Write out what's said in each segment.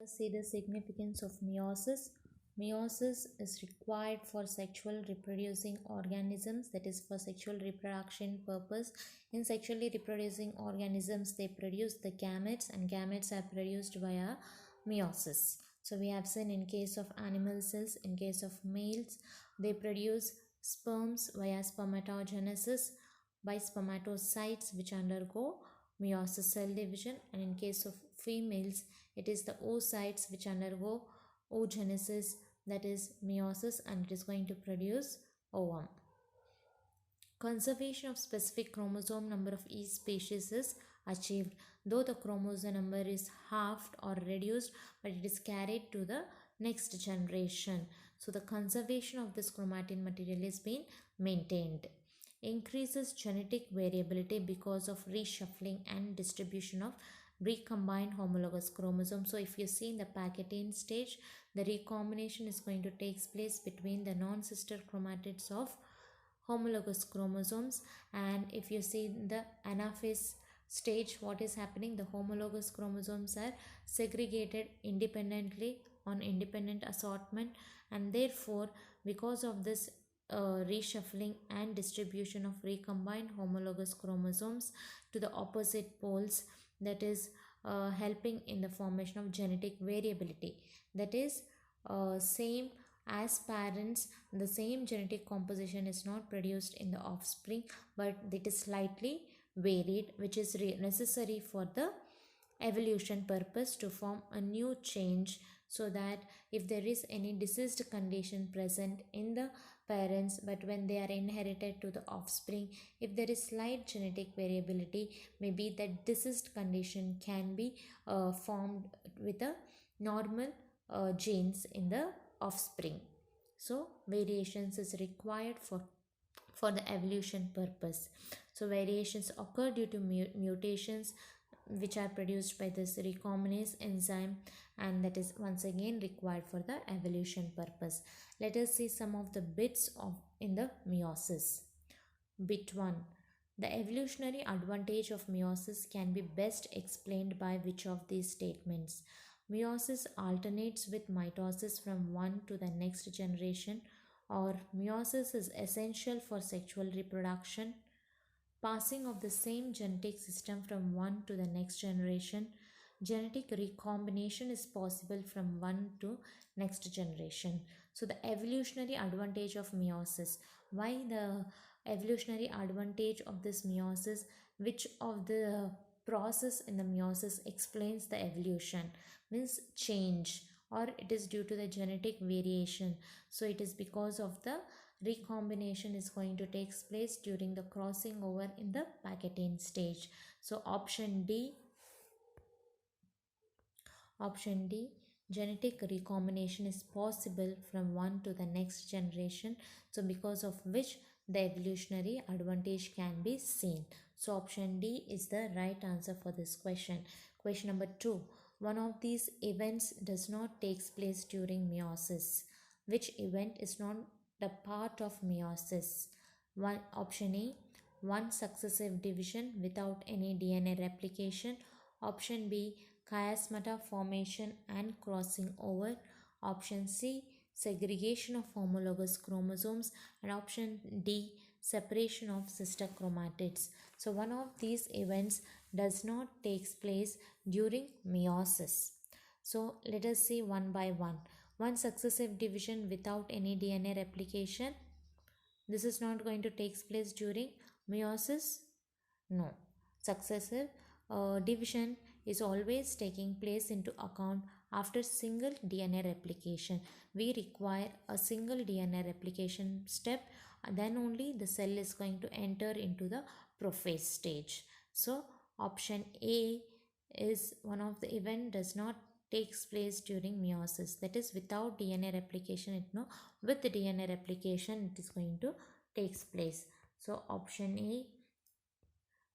See the significance of meiosis. Meiosis is required for sexual reproducing organisms, that is for sexual reproduction purpose. In sexually reproducing organisms, they produce the gametes, and gametes are produced via meiosis. So we have seen in case of animal cells, in case of males, they produce sperms via spermatogenesis by spermatocytes which undergo meiosis cell division, and in case of females it is the oocytes which undergo oogenesis, that is meiosis, and it is going to produce ovum. Conservation of specific chromosome number of each species is achieved, though the chromosome number is halved or reduced, but it is carried to the next generation. So the conservation of this chromatin material is being maintained. Increases genetic variability because of reshuffling and distribution of recombined homologous chromosomes. So if you see in the Pachytene stage, the recombination is going to take place between the non-sister chromatids of homologous chromosomes, and if you see the anaphase stage, what is happening, the homologous chromosomes are segregated independently on independent assortment, and therefore because of this reshuffling and distribution of recombined homologous chromosomes to the opposite poles, that is helping in the formation of genetic variability, that is same as parents, the same genetic composition is not produced in the offspring, but it is slightly varied, which is necessary for the evolution purpose to form a new change, so that if there is any diseased condition present in the parents, but when they are inherited to the offspring, if there is slight genetic variability, maybe that diseased condition can be formed with a normal genes in the offspring. So variations is required for the evolution purpose. So variations occur due to mutations which are produced by this recombinase enzyme, and that is once again required for the evolution purpose. Let us see some of the bits of in the meiosis. Bit 1. The evolutionary advantage of meiosis can be best explained by which of these statements? Meiosis alternates with mitosis from one to the next generation, or meiosis is essential for sexual reproduction. Passing of the same genetic system from one to the next generation, genetic recombination is possible from one to next generation. So the evolutionary advantage of meiosis. Why the evolutionary advantage of this meiosis? Which of the process in the meiosis explains the evolution? Means change, or it is due to the genetic variation. So it is because of the recombination is going to take place during the crossing over in the Pachytene stage. So option D, genetic recombination is possible from one to the next generation, so because of which the evolutionary advantage can be seen. So option D is the right answer for this question. Question number 2. One of these events does not take place during meiosis. Which event is not the part of meiosis? One option A, one successive division without any DNA replication. Option B, chiasmata formation and crossing over. Option C, segregation of homologous chromosomes, and option D, separation of sister chromatids. So one of these events does not take place during meiosis. So let us see one by one. One successive division without any DNA replication, this is not going to take place during meiosis. No. Successive division is always taking place into account after single DNA replication. We require a single DNA replication step, then only the cell is going to enter into the prophase stage. So option A is one of the event does not takes place during meiosis, that is without DNA replication. It no, with the DNA replication it is going to takes place. So option A,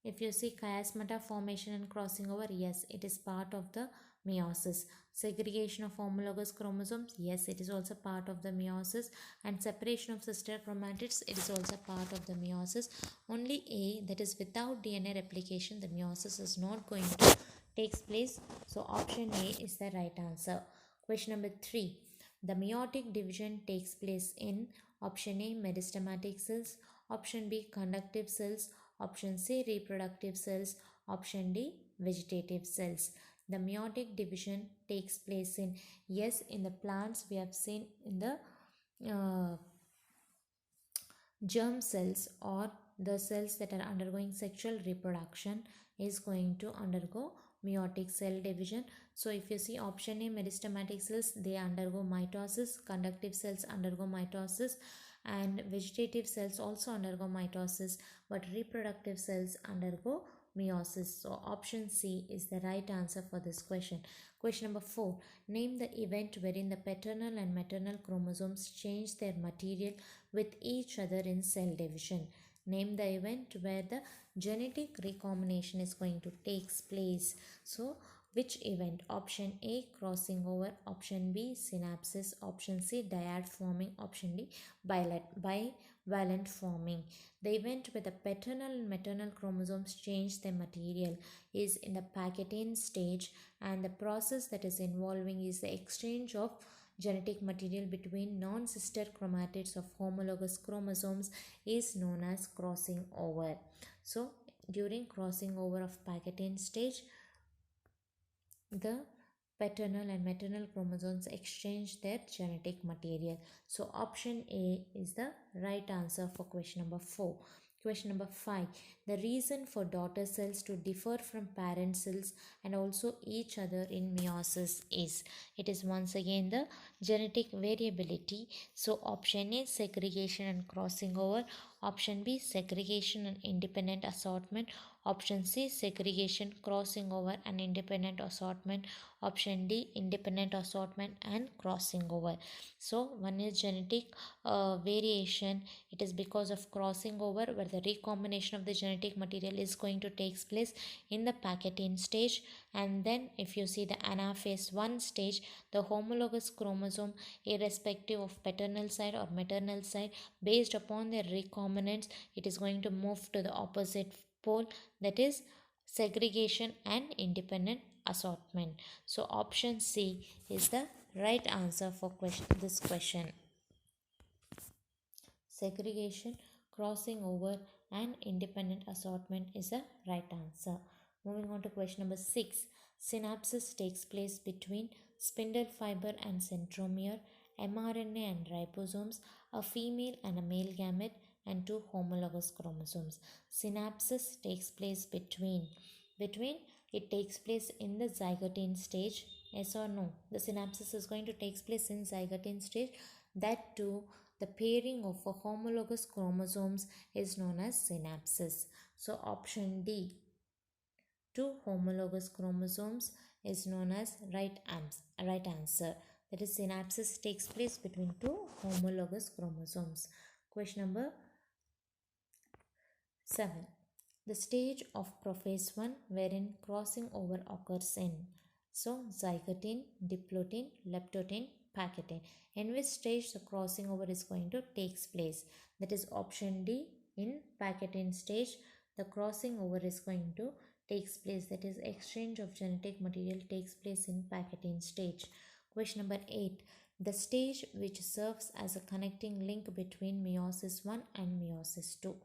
if you see chiasmata formation and crossing over, yes, it is part of the meiosis. Segregation of homologous chromosomes, yes, it is also part of the meiosis. And separation of sister chromatids, it is also part of the meiosis. Only A, that is without DNA replication, the meiosis is not going to takes place. So option A is the right answer. Question number 3. The meiotic division takes place in option A meristematic cells, option B conductive cells, option C reproductive cells, option D vegetative cells. The meiotic division takes place in, yes, in the plants we have seen in the uh, germ cells, or the cells that are undergoing sexual reproduction is going to undergo meiotic cell division. So if you see option A meristematic cells, they undergo mitosis, conductive cells undergo mitosis, and vegetative cells also undergo mitosis, but reproductive cells undergo meiosis. So option C is the right answer for this question. Question number 4. Name the event wherein the paternal and maternal chromosomes change their material with each other in cell division. Name the event where the genetic recombination is going to take place. So which event? Option A crossing over, option B synapses, option C dyad forming, option D bivalent forming. The event where the paternal and maternal chromosomes change their material is in the Packetine stage, and the process that is involving is the exchange of genetic material between non-sister chromatids of homologous chromosomes is known as crossing over. So during crossing over of Packetine stage, the paternal and maternal chromosomes exchange their genetic material. So option A is the right answer for question number 4. Question number 5. The reason for daughter cells to differ from parent cells and also each other in meiosis is, it is once again the genetic variability. So option A segregation and crossing over, option B segregation and independent assortment, option C segregation, crossing over and independent assortment, option D independent assortment and crossing over. So one is genetic variation, it is because of crossing over, where the recombination of the genetic material is going to take place in the Packetine stage. And then if you see the anaphase 1 stage, the homologous chromosome, irrespective of paternal side or maternal side, based upon their recombinants, it is going to move to the opposite pole, that is segregation and independent assortment. So option C is the right answer for this question. Segregation, crossing over and independent assortment is the right answer. Moving on to question number 6. Synapsis takes place between spindle fiber and centromere, mRNA and ribosomes, a female and a male gamete, and two homologous chromosomes. Synapsis takes place between it takes place in the zygotine stage. Yes or no? The synapsis is going to take place in zygotine stage. That too, the pairing of a homologous chromosomes is known as synapsis. So option D, two homologous chromosomes, is known as right answer. That is, synapsis takes place between two homologous chromosomes. Question number 7. The stage of prophase 1 wherein crossing over occurs in, so zygotine, diplotine, leptotine, Packetine. In which stage the crossing over is going to take place? That is option D, in Packetine stage the crossing over is going to takes place, that is exchange of genetic material takes place in Packetine stage. Question number 8. The stage which serves as a connecting link between meiosis 1 and meiosis 2.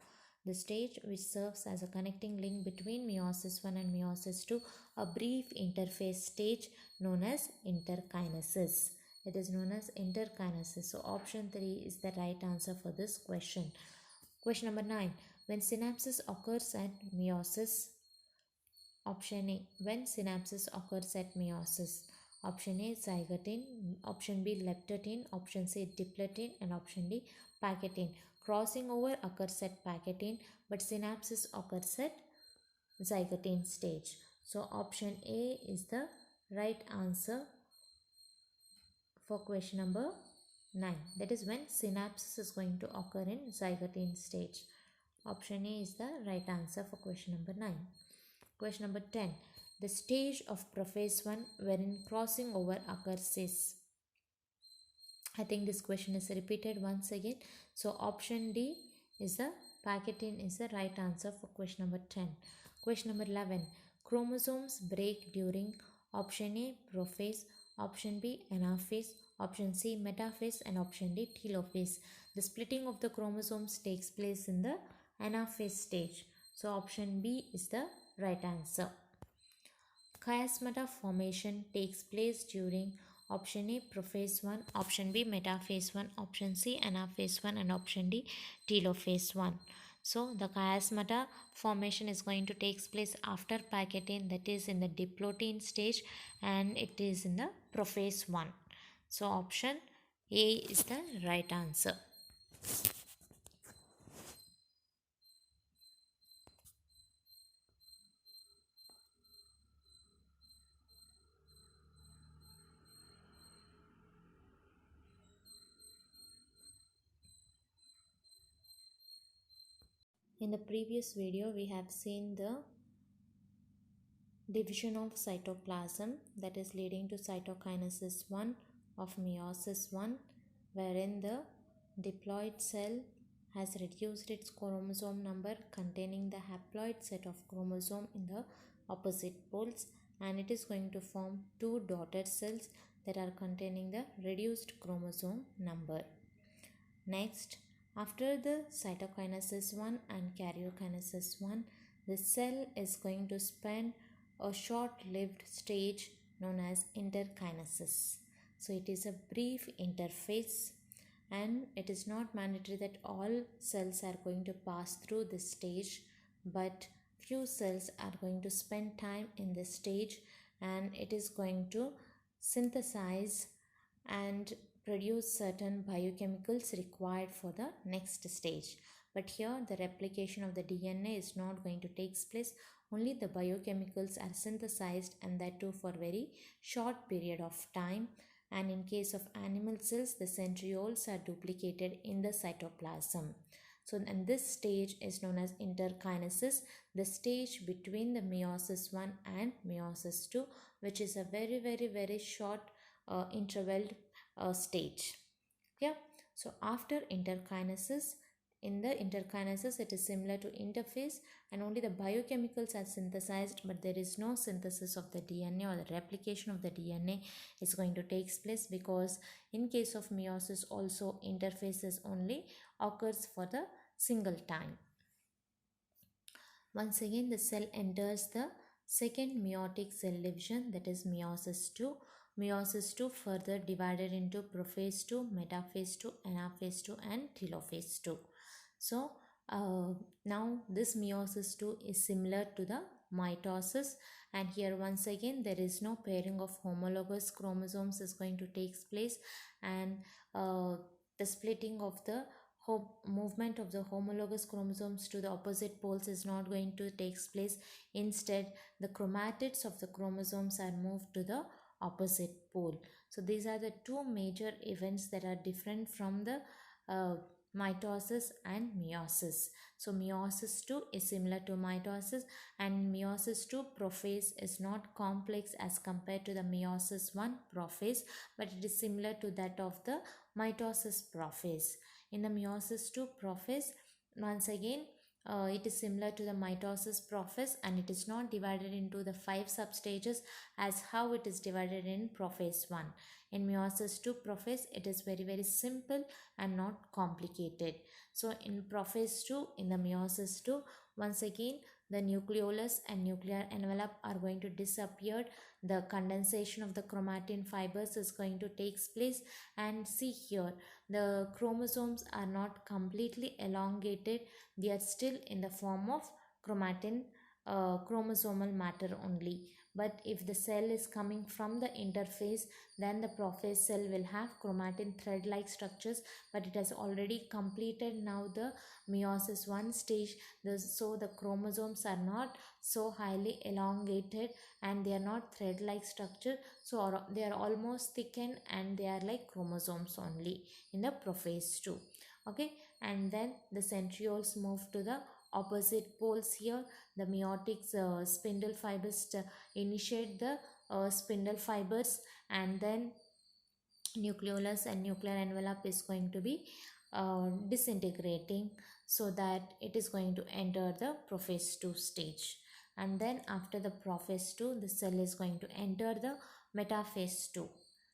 The stage which serves as a connecting link between meiosis 1 and meiosis 2, a brief interphase stage known as interkinesis. It is known as interkinesis. So option 3 is the right answer for this question. Question number 9. When synapsis occurs at meiosis, option A, when synapsis occurs at meiosis, option A zygotine, option B leptotine, option C diplotine, and option D Packetine. Crossing over occurs at Packetine, but synapsis occurs at zygotine stage. So option A is the right answer for question number 9. That is when synapsis is going to occur in zygotine stage. Option A is the right answer for question number 9. Question number 10. The stage of prophase 1 wherein crossing over occurs is, I think this question is repeated once again. So option D is the Packetine is the right answer for question number 10. Question number 11. Chromosomes break during option A prophase, option B anaphase, option C metaphase, and option D telophase. The splitting of the chromosomes takes place in the anaphase stage. So option B is the right answer. Chiasmata formation takes place during option A prophase 1, option B metaphase 1, option C anaphase 1, and option D telophase 1. So the chiasmata formation is going to take place after packaging, that is in the diplotin stage, and it is in the prophase 1. So option A is the right answer. In the previous video, we have seen the division of cytoplasm, that is leading to cytokinesis 1 of meiosis 1, wherein the diploid cell has reduced its chromosome number containing the haploid set of chromosome in the opposite poles, and it is going to form two daughter cells that are containing the reduced chromosome number. Next, after the cytokinesis 1 and karyokinesis 1, the cell is going to spend a short-lived stage known as interkinesis. So it is a brief interphase, and it is not mandatory that all cells are going to pass through this stage, but few cells are going to spend time in this stage, and it is going to synthesize and produce certain biochemicals required for the next stage. But here the replication of the DNA is not going to take place. Only the biochemicals are synthesized, and that too for very short period of time. And in case of animal cells, the centrioles are duplicated in the cytoplasm. So, and this stage is known as interkinesis, the stage between the meiosis 1 and meiosis 2, which is a very short interval stage. Yeah. So after interkinesis, in the interkinesis it is similar to interphase, and only the biochemicals are synthesized, but there is no synthesis of the DNA, or the replication of the DNA is going to take place, because in case of meiosis also interphases only occurs for the single time. Once again the cell enters the second meiotic cell division, that is meiosis 2. Meiosis 2 further divided into prophase 2, metaphase 2, anaphase 2, and telophase 2. So now this meiosis 2 is similar to the mitosis, and here once again there is no pairing of homologous chromosomes is going to take place, and the splitting of the movement of the homologous chromosomes to the opposite poles is not going to take place. Instead, the chromatids of the chromosomes are moved to the opposite pole. So these are the two major events that are different from the mitosis and meiosis. So meiosis 2 is similar to mitosis, and meiosis 2 prophase is not complex as compared to the meiosis 1 prophase, but it is similar to that of the mitosis prophase. In the meiosis 2 prophase, once again it is similar to the mitosis prophase, and it is not divided into the 5 substages as how it is divided in prophase 1. In meiosis 2 prophase, it is very simple and not complicated. So in prophase 2, in the meiosis 2, once again the nucleolus and nuclear envelope are going to disappear. The condensation of the chromatin fibers is going to take place, and see here the chromosomes are not completely elongated, they are still in the form of chromatin chromosomal matter only. But if the cell is coming from the interphase, then the prophase cell will have chromatin thread like structures, but it has already completed now the meiosis 1 stage, so the chromosomes are not so highly elongated and they are not thread like structure, so they are almost thickened and they are like chromosomes only in the prophase 2. Okay, and then the centrioles move to the opposite poles. Here the meiotic spindle fibers initiate the spindle fibers, and then nucleolus and nuclear envelope is going to be disintegrating, so that it is going to enter the prophase 2 stage. and then after the prophase 2 the cell is going to enter the metaphase 2.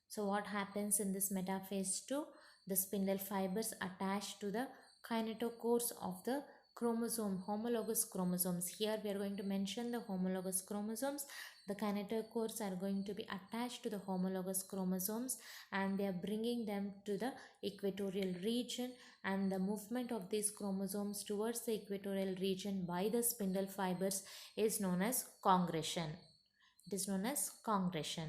So what happens in this metaphase 2? The spindle fibers attach to the kinetochores of the chromosome, homologous chromosomes. Here we are going to mention the homologous chromosomes. The kinetochores are going to be attached to the homologous chromosomes and they are bringing them to the equatorial region, and the movement of these chromosomes towards the equatorial region by the spindle fibers is known as congregation. It is known as congregation.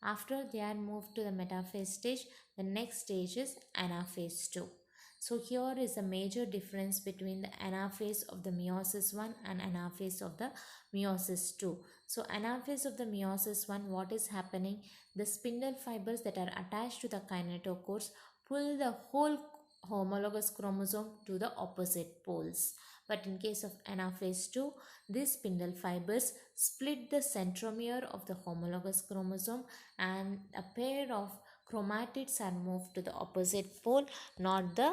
After they are moved to the metaphase stage, the next stage is anaphase 2. So here is a major difference between the anaphase of the meiosis 1 and anaphase of the meiosis 2. So anaphase of the meiosis 1, what is happening? The spindle fibers that are attached to the kinetochores pull the whole homologous chromosome to the opposite poles. But in case of anaphase 2, these spindle fibers split the centromere of the homologous chromosome and a pair of chromatids are moved to the opposite pole, not the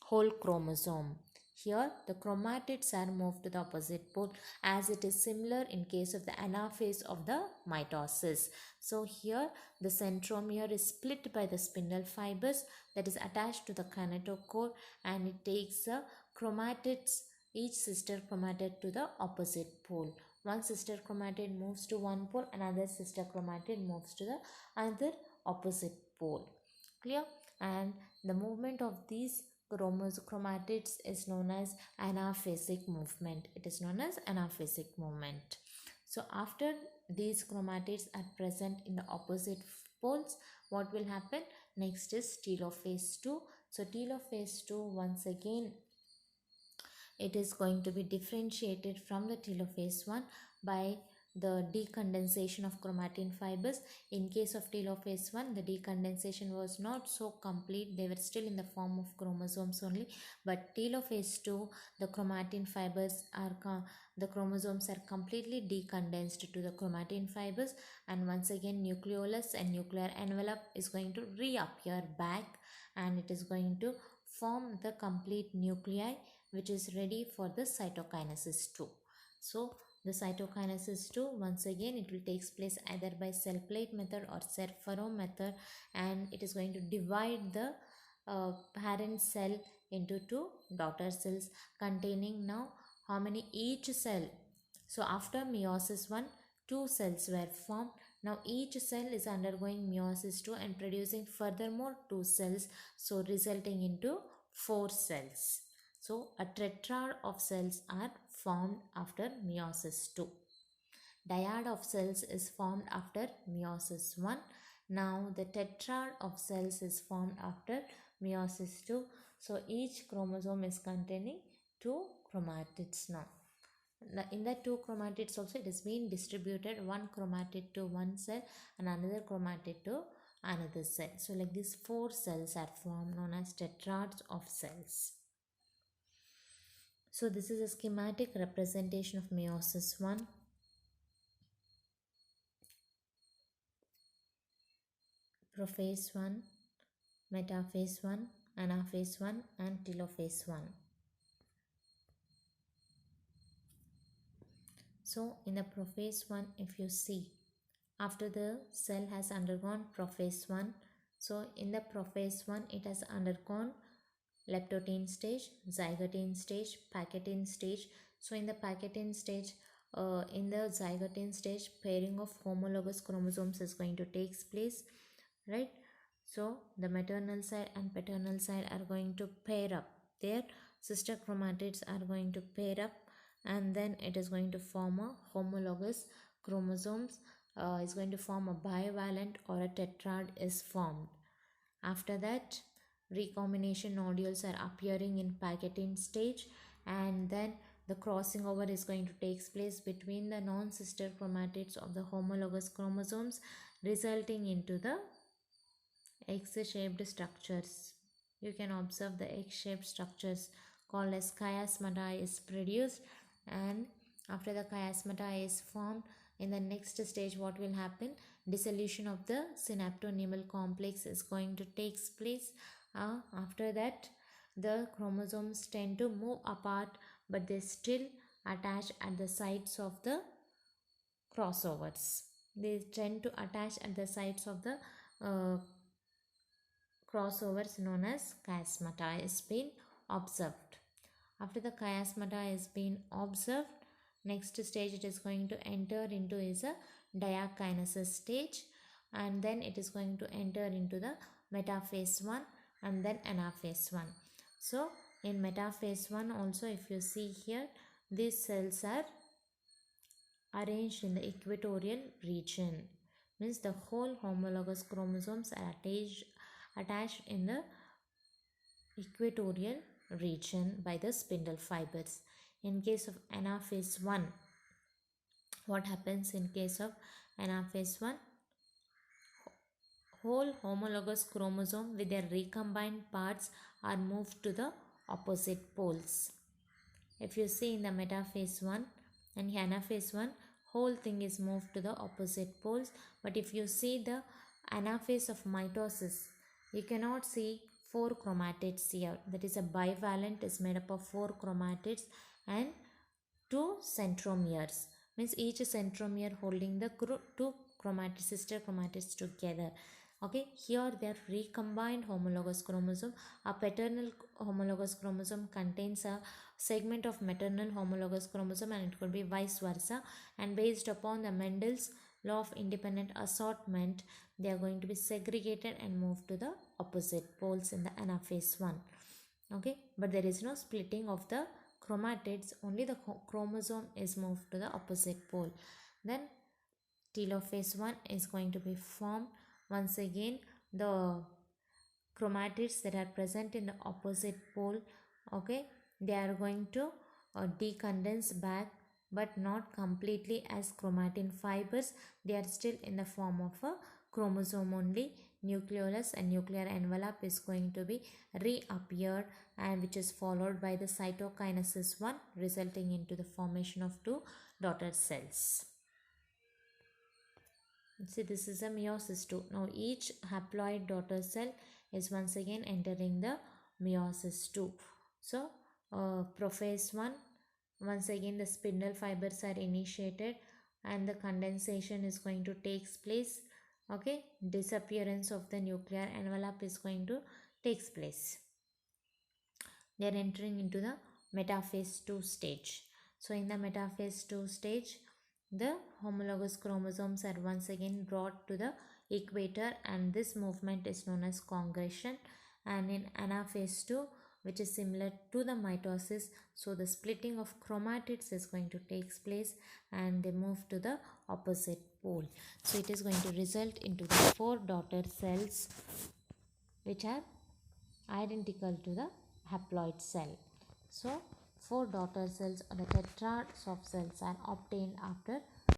whole chromosome. Here the chromatids are moved to the opposite pole, as it is similar in case of the anaphase of the mitosis. So here the centromere is split by the spindle fibers that is attached to the kinetochore, and it takes the chromatids, each sister chromatid, to the opposite pole. One sister chromatid moves to one pole, another sister chromatid moves to the other opposite pole. Clear? And the movement of these chromatids is known as anaphasic movement. It is known as anaphasic movement. So after these chromatids are present in the opposite poles, what will happen? Next is telophase 2. So telophase 2, once again it is going to be differentiated from the telophase 1 by the decondensation of chromatin fibers. In case of telophase 1, the decondensation was not so complete. They were still in the form of chromosomes only. But telophase 2, the chromatin fibers are, the chromosomes are completely decondensed to the chromatin fibers, and once again nucleolus and nuclear envelope is going to reappear back, and it is going to form the complete nuclei which is ready for the cytokinesis 2. So the cytokinesis 2, once again it will take place either by cell plate method or cell furrow method, and it is going to divide the parent cell into two daughter cells containing now how many each cell. So after meiosis 1, two cells were formed. Now each cell is undergoing meiosis 2 and producing furthermore two cells, so resulting into 4 cells. So a tetrad of cells are formed after meiosis 2. Dyad of cells is formed after meiosis 1. Now the tetrad of cells is formed after meiosis 2. So each chromosome is containing two chromatids now. In the two chromatids also it is being distributed, one chromatid to one cell and another chromatid to another cell. So like these 4 cells are formed, known as tetrads of cells. So this is a schematic representation of meiosis 1. Prophase 1, metaphase 1, anaphase 1 and telophase 1. So in the prophase 1, if you see, after the cell has undergone prophase 1, so in the prophase 1 it has undergone leptotene stage, zygotene stage, pachytene stage. So in the pachytene stage, in the zygotene stage, pairing of homologous chromosomes is going to take place, right? So the maternal side and paternal side are going to pair up. Their sister chromatids are going to pair up, and then it is going to form a homologous chromosomes. Is going to form a bivalent or a tetrad is formed. After that, recombination nodules are appearing in pachytene stage, and then the crossing over is going to take place between the non-sister chromatids of the homologous chromosomes, resulting into the X-shaped structures. You can observe the X-shaped structures called as chiasmata is produced, and after the chiasmata is formed, in the next stage what will happen? Dissolution of the synaptonemal complex is going to take place. After that, the chromosomes tend to move apart, but they still attach at the sides of the crossovers. They tend to attach at the sides of the crossovers known as chiasmata is been observed. After the chiasmata has been observed, next stage it is going to enter into is a diakinesis stage, and then it is going to enter into the metaphase 1 and then anaphase 1. So in metaphase 1 also, if you see here, these cells are arranged in the equatorial region, means the whole homologous chromosomes are attached in the equatorial region by the spindle fibers. In case of anaphase 1, what happens in case of anaphase 1? Whole homologous chromosome with their recombined parts are moved to the opposite poles. If you see in the metaphase 1 and anaphase 1, whole thing is moved to the opposite poles. But if you see the anaphase of mitosis, you cannot see 4 chromatids here. That is, a bivalent is made up of 4 chromatids and 2 centromeres. Means each centromere holding the 2 chromatids, sister chromatids together. Okay, here they are recombined homologous chromosome. A paternal homologous chromosome contains a segment of maternal homologous chromosome, and it could be vice versa. And based upon the Mendel's law of independent assortment, they are going to be segregated and moved to the opposite poles in the anaphase 1. Okay, but there is no splitting of the chromatids, only the chromosome is moved to the opposite pole. Then telophase 1 is going to be formed. Once again, the chromatids that are present in the opposite pole, okay, they are going to decondense back, but not completely as chromatin fibers. They are still in the form of a chromosome only. Nucleolus and nuclear envelope is going to be reappeared, and which is followed by the cytokinesis 1, resulting into the formation of 2 daughter cells. See, this is a meiosis 2. Now each haploid daughter cell is once again entering the meiosis 2. So prophase 1, once again the spindle fibers are initiated and the condensation is going to take place. Okay, disappearance of the nuclear envelope is going to take place. They are entering into the metaphase 2 stage. So in the metaphase 2 stage, the homologous chromosomes are once again brought to the equator, and this movement is known as congregation. And in anaphase 2, which is similar to the mitosis, so the splitting of chromatids is going to take place and they move to the opposite pole. So it is going to result into the 4 daughter cells which are identical to the haploid cell. So 4 daughter cells or the tetrads of cells are obtained after